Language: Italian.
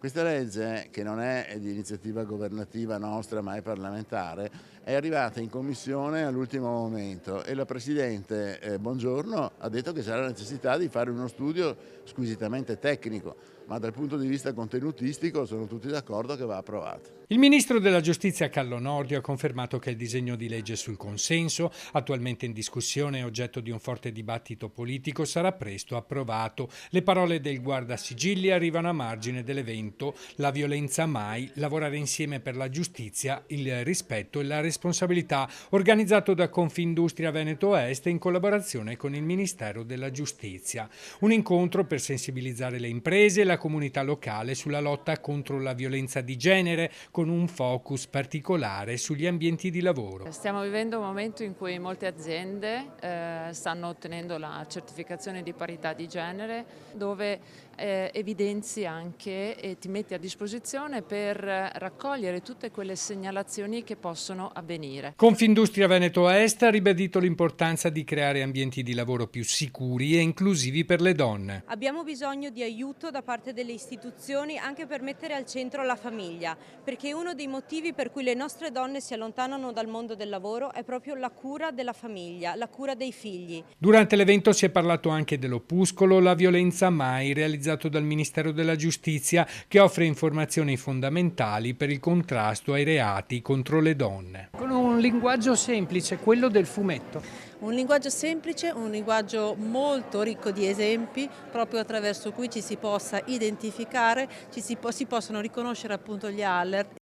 Questa legge, che non è di iniziativa governativa nostra ma è parlamentare, è arrivata in commissione all'ultimo momento e la Presidente Bongiorno ha detto che c'era la necessità di fare uno studio squisitamente tecnico, ma dal punto di vista contenutistico sono tutti d'accordo che va approvato. Il ministro della Giustizia Carlo Nordio ha confermato che il disegno di legge sul consenso, attualmente in discussione e oggetto di un forte dibattito politico, sarà presto approvato. Le parole del Guardasigilli arrivano a margine dell'evento La violenza mai, lavorare insieme per la giustizia, il rispetto e la responsabilità, organizzato da Confindustria Veneto Est in collaborazione con il Ministero della Giustizia. Un incontro per sensibilizzare le imprese e la comunità locale sulla lotta contro la violenza di genere, con un focus particolare sugli ambienti di lavoro. Stiamo vivendo un momento in cui molte aziende stanno ottenendo la certificazione di parità di genere, dove evidenzi anche e ti metti a disposizione per raccogliere tutte quelle segnalazioni che possono avvenire. Confindustria Veneto Est ha ribadito l'importanza di creare ambienti di lavoro più sicuri e inclusivi per le donne. Abbiamo bisogno di aiuto da parte delle istituzioni anche per mettere al centro la famiglia, perché uno dei motivi per cui le nostre donne si allontanano dal mondo del lavoro è proprio la cura della famiglia, la cura dei figli. Durante l'evento si è parlato anche dell'opuscolo La violenza mai, realizzato dal Ministero della Giustizia, che offre informazioni fondamentali per il contrasto ai reati contro le donne. Con un linguaggio semplice, quello del fumetto. Un linguaggio semplice, un linguaggio molto ricco di esempi, proprio attraverso cui ci si possa identificare, si possono riconoscere appunto gli alert